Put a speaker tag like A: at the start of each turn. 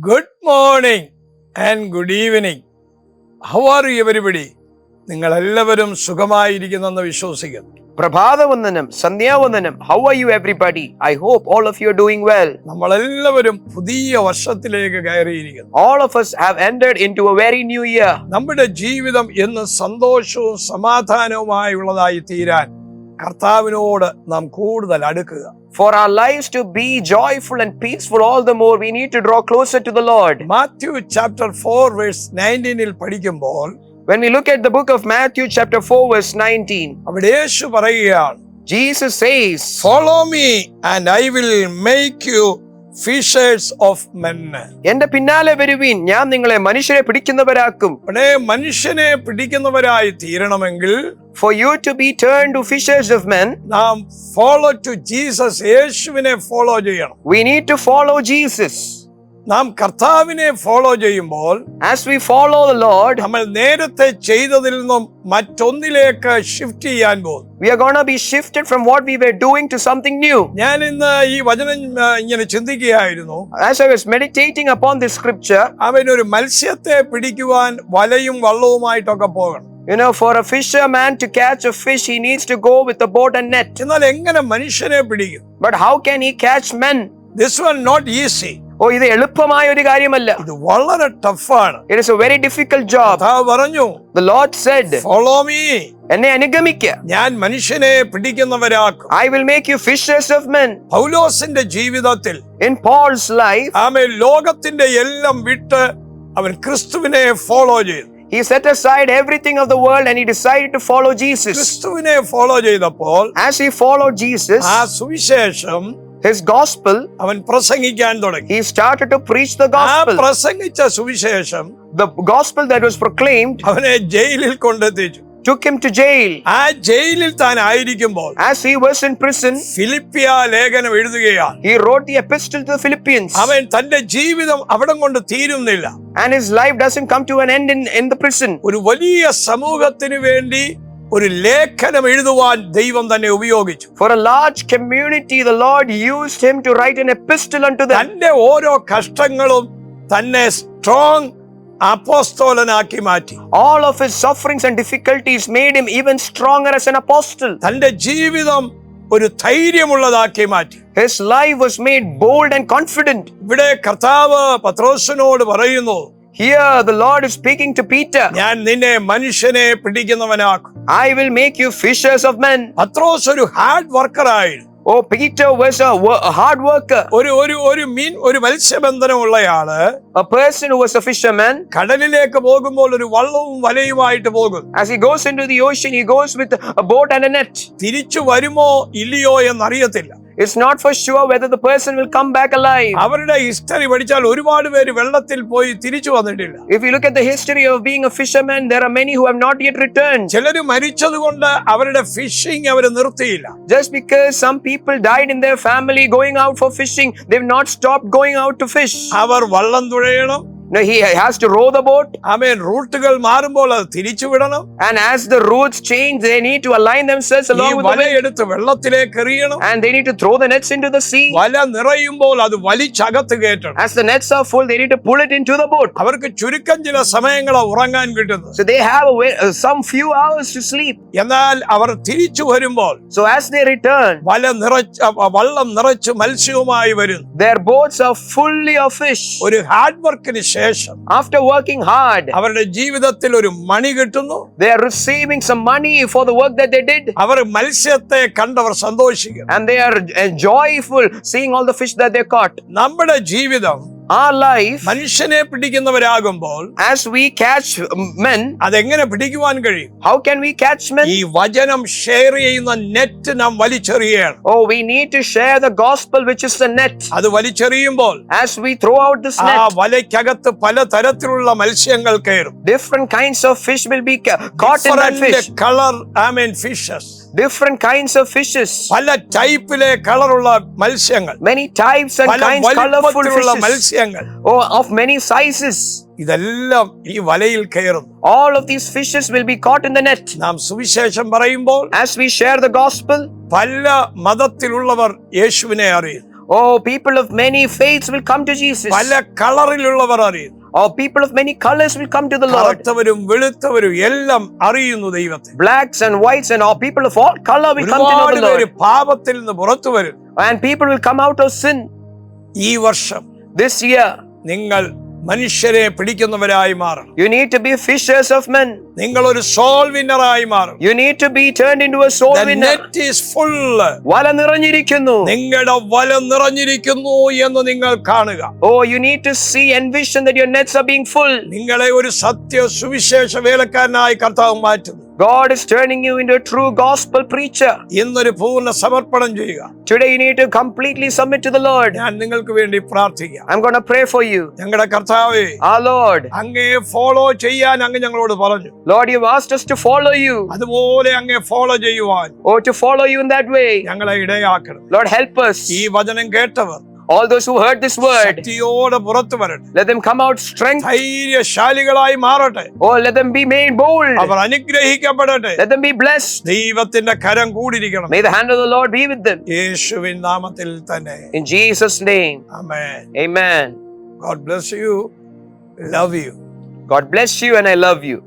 A: Good morning and good evening. How are you everybody? നിങ്ങൾ എല്ലാവരും സുഖമായിരിക്കുന്നെന്ന് വിശ്വസിക്കുന്നു.
B: പ്രഭാതവന്ദനം, സന്ധ്യാവന്ദനം. How are you everybody? I hope all of you are doing well.
A: നമ്മളെല്ലാവരും പുതിയ വർഷത്തിലേക്ക് കയറിയിരിക്കുന്നു.
B: All of us have entered into a very new year.
A: നമ്മുടെ ജീവിതം എന്ന് സന്തോഷവും സമാധാനവുമായുള്ളതായി തീരാൻ കർത്താവിനോട് നാം കൂടുതൽ അടുക്കുക.
B: For our lives to be joyful and peaceful all the more, we need to draw closer to the Lord.
A: Matthew chapter 4 verse 19 പഠിക്കുമ്പോൾ
B: When we look at the book of Matthew chapter 4 verse 19,
A: അവിടെ യേശു പറയുകയാണ്,
B: Jesus says,
A: Follow me and I will make you fishers of men.
B: എന്റെ പിന്നാലെ വരുവീൻ, ഞാൻ നിങ്ങളെ മനുഷ്യരെ പിടിക്കുന്നവരാക്കും.
A: അവിടെ മനുഷ്യനെ പിടിക്കുന്നവരായി തീരണമെങ്കിൽ
B: For you to be turned to fishers of men,
A: നാം follow to Jesus, യേശുവിനെ ഫോളോ ചെയ്യണം.
B: we need to follow Jesus.
A: നാം കർത്താവിനെ ഫോളോ ചെയ്യുമ്പോൾ
B: As we follow the Lord,
A: നമ്മൾ നേരത്തെ ചെയ്തതിൽ നിന്നും മറ്റൊന്നിലേക്ക് ഷിഫ്റ്റ് ചെയ്യാൻ പോകും.
B: we are going to be shifted from what we were doing to something new.
A: ഞാൻ ഇന്ന് ഈ വചനം ഇങ്ങനെ ചിന്തിക്കുകയായിരുന്നു.
B: As I was meditating upon this scripture,
A: അവനൊരു മത്സ്യത്തെ പിടിക്കുവാൻ വലയും വള്ളവുമായിട്ടൊക്കെ പോകണം.
B: you know, for a fisherman to catch a fish, he needs to go with a boat and net.
A: എന്നാൽ എങ്ങനെ മനുഷ്യനെ പിടിക്കും?
B: But how can he catch men?
A: This one not easy.
B: ഇത് എളുപ്പമായ ഒരു കാര്യമല്ല.
A: ഇത് വളരെ ടഫാണ്.
B: It is a very difficult job.
A: കർത്താവ് പറഞ്ഞു,
B: The Lord said,
A: Follow me.
B: എന്നെ അനുഗമിക്കുക,
A: ഞാൻ മനുഷ്യനെ പിടിക്കുന്നവരാക്കും.
B: I will make you fishers of men.
A: പൗലോസിന്റെ ജീവിതത്തിൽ
B: In Paul's life,
A: ആമേൻ ലോകത്തിന്റെ എല്ലാം വിട്ട് അവൻ ക്രിസ്തുവിനെ ഫോളോ ചെയ്തു.
B: he set aside everything of the world and he decided to follow Jesus.
A: ക്രിസ്തുവിനെ ഫോളോ ചെയ്തപ്പോൾ
B: As he followed Jesus,
A: ആ സുവിശേഷം
B: his gospel,
A: അവൻ പ്രസംഗിക്കാൻ തുടങ്ങി.
B: he started to preach the
A: ആ
B: gospel.
A: പ്രസംഗിച്ച സുവിശേഷം
B: The gospel that was proclaimed
A: അവനെ ജയിലിൽ കൊണ്ടെത്തിച്ചു.
B: took him to jail.
A: ആ ജയിലിൽ താൻ ആയിരിക്കുമ്പോൾ
B: As he was in prison,
A: ഫിലിപ്പിയ ലേഖനം എഴുതുകയാണ്.
B: he wrote the epistle to the Philippians.
A: അവൻ തന്റെ ജീവിതം അവിടം കൊണ്ട് തീരുന്നില്ല.
B: And his life doesn't come to an end in the prison.
A: ഒരു വലിയ സമൂഹത്തിന് വേണ്ടി ഒരു ലേഖനം എഴുതുവാൻ ദൈവം തന്നെ ഉപയോഗിച്ചു.
B: For a large community, the Lord used him to write an epistle unto them.
A: തന്റെ ഓരോ കഷ്ടങ്ങളും തന്നെ സ്ട്രോങ് അപ്പോസ്തലനാക്കി മാറ്റി.
B: All of his sufferings and difficulties made him even stronger as an apostle.
A: തന്റെ ജീവിതം ഒരു ധൈര്യമുള്ളതാക്കി മാറ്റി.
B: His life was made bold and confident.
A: ഇവിടെ കർത്താവ് പത്രോസിനോട് പറയുന്നു,
B: Here the Lord is speaking to Peter.
A: ഞാൻ നിന്നെ മനുഷ്യനെ പിടിക്കുന്നവനാക്കും.
B: I will make you fishers of men.
A: പത്രോസ് ഒരു ഹാർഡ് വർക്കർ ആയിരുന്നു.
B: Oh, Peter was a hard worker.
A: ഒരു മത്സ്യബന്ധനമുള്ളയാള്,
B: A person who was a fisherman.
A: കടലിലേക്ക് പോകുമ്പോൾ ഒരു വള്ളവും വലയുമായിട്ട് പോകും.
B: As he goes into the ocean, he goes with a boat and a net.
A: തിരിച്ചു വരുമോ ഇല്ലയോ എന്നറിയത്തില്ല.
B: It's not for sure whether the person will come back alive.
A: അവരുടെ history പഠിച്ചാൽ ഒരുപാട് പേര് വെള്ളത്തിൽ പോയി തിരിച്ചു വന്നിട്ടില്ല.
B: If you look at the history of being a fisherman, there are many who have not yet returned.
A: ചിലര് മരിച്ചതുകൊണ്ട് അവരുടെ ഫിഷിംഗ് അവര് നിർത്തിയില്ല.
B: Just because some people died in their family going out for fishing, they've not stopped going out to fish.
A: അവർ വള്ളം തുഴയണം.
B: No, he has to row the boat.
A: ആമേൻ. റൂട്ടുകൾ മാറുമ്പോൾ അത് തിരിച്ചു വിടണം.
B: And as the routes change, they need to align themselves along with the wind.
A: വലയെടുത്ത് വെള്ളത്തിലേക്ക് എറിയണം.
B: And they need to throw the nets into the sea.
A: വല നിറയുമ്പോൾ അത് വലിച്ചകത്ത് കയറ്റണം.
B: As the nets are full, they need to pull it into the boat.
A: അവർക്ക് ചുരുക്കം ചില സമയങ്ങളാ ഉറങ്ങാൻ കിട്ടുന്നത്.
B: So they have some few hours to sleep.
A: എന്നാൽ അവർ തിരിച്ചു വരുമ്പോൾ
B: So as they return,
A: വള്ളം നിറച്ച് മത്സ്യവുമായി വരും.
B: their boats are fully of fish.
A: ഒരു ഹാർഡ് വർക്കിന് ശേഷം
B: After working hard,
A: അവരുടെ ജീവിതത്തിൽ ഒരു മണി കിട്ടുന്നു.
B: they are receiving some money for the work that they did.
A: അവർ മത്സ്യത്തെ കണ്ടവർ സന്തോഷിക്കും.
B: And they are joyful seeing all the fish that they caught.
A: നമ്മുടെ ജീവിതം
B: Our life,
A: മനുഷ്യനെ പിടിക്കുന്നവരാകുമ്പോൾ
B: as we catch men,
A: അതെങ്ങനെ പിടിക്കുവാൻ കഴിയും?
B: how can we catch men?
A: ഈ വചനം ഷെയർ ചെയ്യുന്ന നെറ്റ് നാം വലിച്ചെറിയണം.
B: Oh, we need to share the gospel, which is the net.
A: അത് വലിച്ചെറിയുമ്പോൾ
B: As we throw out this
A: ആ
B: net,
A: വലയ്ക്കകത്ത് പല തരത്തിലുള്ള മത്സ്യങ്ങൾ കയറും.
B: different kinds of fish will be caught in that fish.
A: Colour fishes,
B: Different kinds of fishes.
A: പല ടൈപ്പിലെ കളറുള്ള മത്സ്യങ്ങൾ,
B: Many types and
A: പല
B: kinds, colorful
A: വലിപ്പത്തിലുള്ള
B: fishes.
A: മത്സ്യങ്ങൾ,
B: Oh, of many sizes.
A: ഇതെല്ലാം ഈ വലയിൽ കയറും.
B: All of these fishes will be caught in the net.
A: നാം സുവിശേഷം പറയുമ്പോൾ
B: As we share the gospel,
A: പല മതത്തിലുള്ളവർ യേശുവിനെ അറിയും.
B: Oh, people of many faiths will come to Jesus.
A: പല കളറിലുള്ളവർ അറിയുന്നു.
B: Oh, people of many colors will come to the Lord.
A: കറുത്തവരും വെളുത്തവരും എല്ലാം അറിയുന്നു ദൈവത്തെ.
B: Blacks and whites and all people of all color will come to know the
A: ഒരുപാട് പേര്
B: Lord.
A: പാപത്തിൽ നിന്ന് പുറത്തു വരും.
B: And people will come out of sin.
A: ഈ വർഷം
B: This year,
A: നിങ്ങൾ മനുഷ്യരെ പിടിക്കുന്നവരായി മാറണം.
B: you need to be fishers of men.
A: നിങ്ങൾ ഒരു സോൾ വിന്നറായി മാറണം.
B: You need to be turned into a soul
A: The
B: winner.
A: net is full.
B: വല നിറഞ്ഞിരിക്കുന്നു.
A: നിങ്ങളുടെ വല നിറഞ്ഞിരിക്കുന്നു എന്ന് നിങ്ങൾ കാണുക.
B: Oh, you need to see and vision that your nets are being full.
A: നിങ്ങളെ ഒരു സത്യ സുവിശേഷ വേലക്കാരനായി കർത്താവ് മാറ്റുന്നു.
B: God is turning you into a true gospel preacher.
A: ഇന്നൊരു പൂർണ്ണ സമർപ്പണം ചെയ്യുക.
B: Today you need to completely submit to the Lord.
A: ഞാൻ നിങ്ങൾക്ക് വേണ്ടി പ്രാർത്ഥിക്കാം.
B: I'm going to pray for you.
A: ഞങ്ങളുടെ കർത്താവേ,
B: Our Lord,
A: അങ്ങേ ഫോളോ ചെയ്യാൻ അങ്ങ് ഞങ്ങളോട് പറഞ്ഞു.
B: Lord, you've asked us to follow you.
A: അതുപോലെ അങ്ങേ ഫോളോ ചെയ്യുവാൻ
B: Oh, to follow you in that way.
A: ഞങ്ങളെ ഇടയാക്കണം.
B: Lord, help us.
A: ഈ വചനം കേട്ടവർ
B: All those who heard this word,
A: ശക്തിയോടെ പുറത്തു വരട്ടെ.
B: let them come out strength.
A: ധൈര്യശാലികളായി മാറട്ടെ.
B: Oh, let them be made bold.
A: Our അനുഗ്രഹിക്കപ്പെടട്ടെ.
B: Let them be blessed.
A: ദൈവത്തിന്റെ കരം കൂടിയിരിക്കണം.
B: May the hand of the Lord be with them.
A: യേശുവിൻ നാമത്തിൽ തന്നെ.
B: In Jesus' name.
A: Amen.
B: Amen.
A: God bless you. Love you.
B: God bless you and I love you.